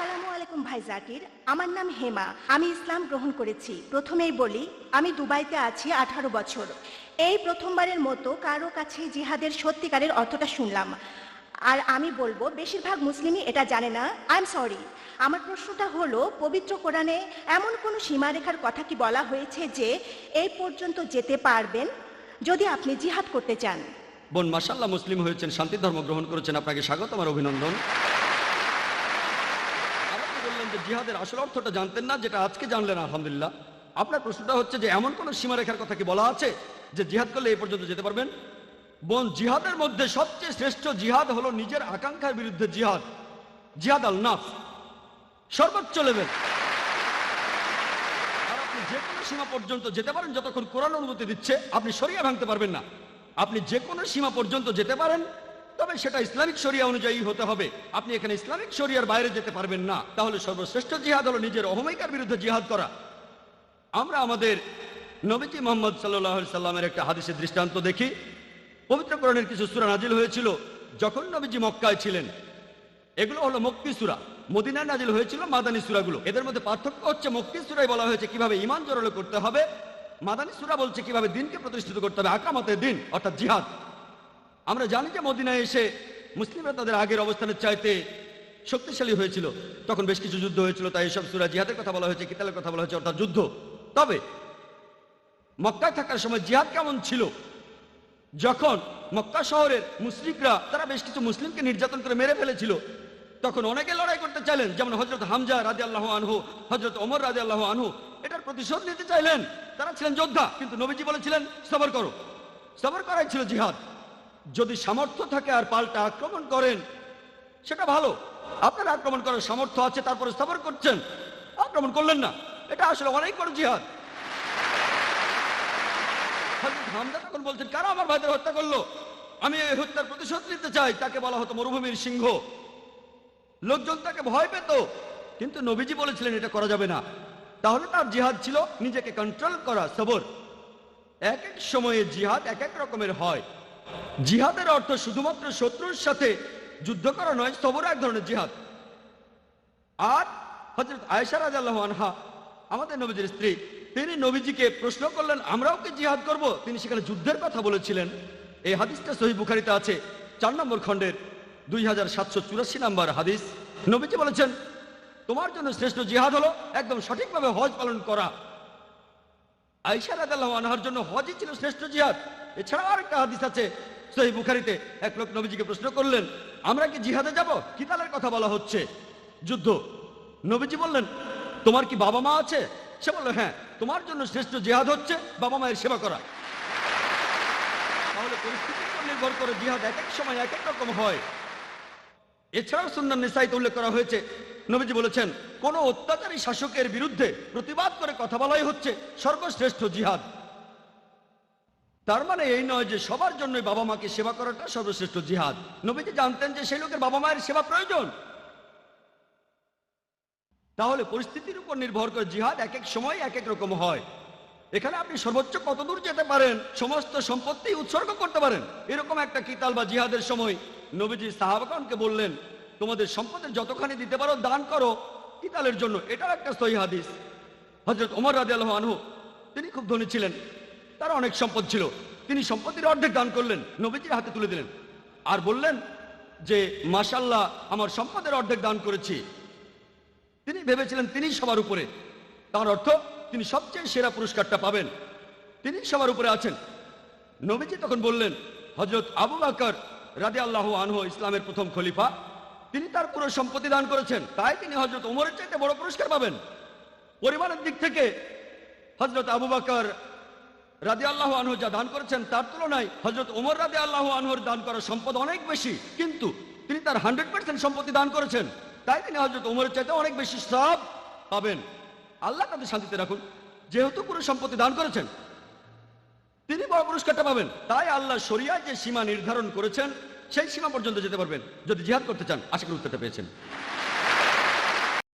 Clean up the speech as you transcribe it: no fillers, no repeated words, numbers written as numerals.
আসসালামু আলাইকুম ভাই জাকির। আমার নাম হেমা। আমি ইসলাম গ্রহণ করেছি। প্রথমেই বলি, আমি দুবাইতে আছি 18 বছর। এই প্রথমবারের মতো কারো কাছে জিহাদের সত্যিকারের অর্থটা শুনলাম। আর আমি বলবো বেশিরভাগ মুসলিমই এটা জানে না। I am sorry. আমার প্রশ্নটা হলো, পবিত্র কোরআনে এমন কোনো সীমারেখার কথা কি বলা হয়েছে যে এই পর্যন্ত যেতে পারবেন যদি আপনি জিহাদ করতে চান? বোন মাশাআল্লাহ মুসলিম হয়েছেন, শান্তি ধর্ম গ্রহণ করেছেন, আপনাকে স্বাগত, আমার অভিনন্দন। আপনি বললেন যে জিহাদের আসল অর্থটা জানতেন না, যেটা আজকে জানলেন, আলহামদুলিল্লাহ। আপনার প্রশ্নটা হচ্ছে যে এমন কোন সীমারেখার কথা কি বলা আছে যে জিহাদ করলে এই পর্যন্ত যেতে পারবেন? বোন, জিহাদের মধ্যে সবচেয়ে শ্রেষ্ঠ জিহাদ হলো নিজের আকাঙ্ক্ষার বিরুদ্ধে জিহাদ, জিহাদ আল নাফস, সর্বোচ্চ লেভেল। আর আপনি যে কোনো সীমা পর্যন্ত যেতে পারেন যতক্ষণ কোরআন অনুমতি দিচ্ছে। আপনি শরিয়া ভাঙতে পারবেন না। আপনি যে কোনো সীমা পর্যন্ত যেতে পারেন, তবে সেটা ইসলামিক শরিয়া অনুযায়ী হতে হবে। আপনি এখানে ইসলামিক শরিয়ার বাইরে যেতে পারবেন না। তাহলে সর্বশ্রেষ্ঠ জিহাদ হলো নিজের অহমিকার বিরুদ্ধে জিহাদ করা। আমরা আমাদের নবীজি মুহাম্মদ সাল্লাল্লাহু আলাইহি সাল্লামের একটা হাদিসের দৃষ্টান্ত দেখি। পবিত্র কোরআনের কিছু সূরা নাজিল হয়েছিল যখন নবীজি মক্কায় ছিলেন। এগুলো হলো মক্কি সূরা। মদিনায় নাজিল হয়েছিল মাদানী সূরাগুলো। এদের মধ্যে পার্থক্য হচ্ছে, মক্কি সূরায় বলা হয়েছে কিভাবে ঈমান জোরালো করতে হবে, মাদানী সূরা বলছে কিভাবে দিনকে প্রতিষ্ঠিত করতে হবে, আকামাতে দিন অর্থাৎ জিহাদ। আমরা জানি যে মদিনায় এসে মুসলিমরা তাদের আগের অবস্থানের চাইতে শক্তিশালী হয়েছিল। তখন বেশ কিছু যুদ্ধ হয়েছিল, তাই এসব সূরা জিহাদের কথা বলা হয়েছে, কিতালের কথা বলা হয়েছে, অর্থাৎ যুদ্ধ। তবে মক্কায় থাকার সময় জিহাদ কেমন ছিল? যখন মক্কা শহরের মুশরিকরা তারা বেশ কিছু মুসলিমকে নির্যাতন করে মেরে ফেলেছিল, তখন অনেকে লড়াই করতে চাইলেন, যেমন হযরত হামজা রাদিয়াল্লাহু আনহু, হযরত ওমর রাদিয়াল্লাহু আনহু এটার প্রতিশোধ নিতে চাইলেন। তারা ছিলেন যোদ্ধা, কিন্তু নবীজি বলেছিলেন সবর করো। সবর করাই ছিল জিহাদ। যদি সামর্থ্য থাকে আর পাল্টা আক্রমণ করেন সেটা ভালো। আপনার আক্রমণ করার সামর্থ্য আছে, তারপরে সবর করছেন, আক্রমণ করলেন না, এটা আসলে অনেক বড় জিহাদ। হযরত হামজা তখন বলছেন, কারা আমার ভাইদের হত্যা করলো, আমি এই হত্যার প্রতিশোধ নিতে চাই। তাকে বলা হতো মরুভূমির সিংহ। লোকজন তাকে ভয় পেত, কিন্তু নবীজি বলেছিলেন এটা করা যাবে না। তাহলে তার জিহাদ ছিল নিজেকে কন্ট্রোল করা, সবর। এক এক সময়ে জিহাদ এক এক রকমের হয়। জিহাদের অর্থ শুধুমাত্র শত্রুর সাথে যুদ্ধ করা নয়, সবর এক ধরনের জিহাদ। আর হযরত আয়েশা রাদিয়াল্লাহু আনহা, আমাদের নবীজির স্ত্রী, তিনি নবীজিকে প্রশ্ন করলেন, আমরাও কি জিহাদ করব? তিনি সেখানে যুদ্ধের কথা বলেছিলেন। এই হাদিসটা সহিহ বুখারীতে আছে, 4 নম্বর খণ্ডের 2784 নম্বর হাদিস। নবীজি বলেছেন, তোমার জন্য শ্রেষ্ঠ জিহাদ হলো একদম সঠিকভাবে হজ পালন করা। আয়েশা রাদিয়াল্লাহু আনহার জন্য হজই ছিল শ্রেষ্ঠ জিহাদ। এছাড়াও আরেকটা হাদিস আছে সহিহ বুখারীতে, এক লোক নবীজিকে প্রশ্ন করলেন, আমরা কি জিহাদে যাব? কিতালের কথা বলা হচ্ছে, যুদ্ধ। নবীজি বললেন, তোমার কি বাবা মা আছে? সে বলল, হ্যাঁ। তোমার জন্য শ্রেষ্ঠ জিহাদ হচ্ছে বাবা মায়ের সেবা করা। তাহলে পরিস্থিতির উপর নির্ভর করে জিহাদ এক এক সময় এক এক রকম হয়। এছাড়াও সুন্নাহ নিসাইতে উল্লেখ করা হয়েছে, নবীজি বলেছেন, কোন অত্যাচারী শাসকের বিরুদ্ধে প্রতিবাদ করে কথা বলাই হচ্ছে সর্বশ্রেষ্ঠ জিহাদ। তার মানে এই নয় যে সবার জন্যই বাবা মাকে সেবা করাটা সর্বশ্রেষ্ঠ জিহাদ। নবীজি জানতেন যে সেই লোকের বাবা মায়ের সেবা প্রয়োজন। তাহলে পরিস্থিতির উপর নির্ভর করে জিহাদ এক এক সময় এক এক রকম হয়। এখানে আপনি সর্বোচ্চ কত দূর যেতে পারেন, সমস্ত সম্পত্তি উৎসর্গ করতে পারেন, এরকম একটা কিতাল বা জিহাদের সময় নবীজি সাহাবাগণকে বললেন, তোমাদের সম্পদের যতখানি দিতে পারো দান করো কিতালের জন্য। এটাও একটা সহিহ হাদিস। হযরত ওমর রাদিয়াল্লাহু আনহু, তিনি খুব ধনী ছিলেন, তার অনেক সম্পদ ছিল। তিনি সম্পত্তির অর্ধেক দান করলেন, নবীজির হাতে তুলে দিলেন, আর বললেন যে মাশাআল্লাহ, আমার সম্পদের অর্ধেক দান করেছি। তিনি ভেবেছিলেন তিনি সবার উপরে, তার অর্থ তিনি সবচেয়ে সেরা পুরস্কারটা পাবেন, তিনি সবার উপরে আছেন। নবীজি তখন বললেন, হযরত আবু বকর রাদিয়াল্লাহু আনহু ইসলামের প্রথম খলিফা, তিনি তার পুরো সম্পত্তি দান করেছেন, তাই তিনি হযরত ওমরের চাইতে বড় পুরস্কার পাবেন। পরিমাণের দিক থেকে হযরত আবু বকর রাদিয়াল্লাহু আনহু যা দান করেছেন তার তুলনায় হযরত ওমর রাদিয়াল্লাহু আনহুর দান করা সম্পদ অনেক বেশি, কিন্তু তিনি তার 100% সম্পত্তি দান করেছেন, তাই তিনি হযরত ওমরের চাইতে অনেক বেশি সওয়াব পাবেন। আল্লাহ তাদের শান্তিতে রাখুন। যেহেতু পুরো সম্পত্তি দান করেছেন, তিনি বড় পুরস্কারটা পাবেন। তাই আল্লাহ শরিয়ায় যে সীমা নির্ধারণ করেছেন সেই সীমা পর্যন্ত যেতে পারবেন যদি জিহাদ করতে চান। আশা করি উত্তরটা পেয়েছেন।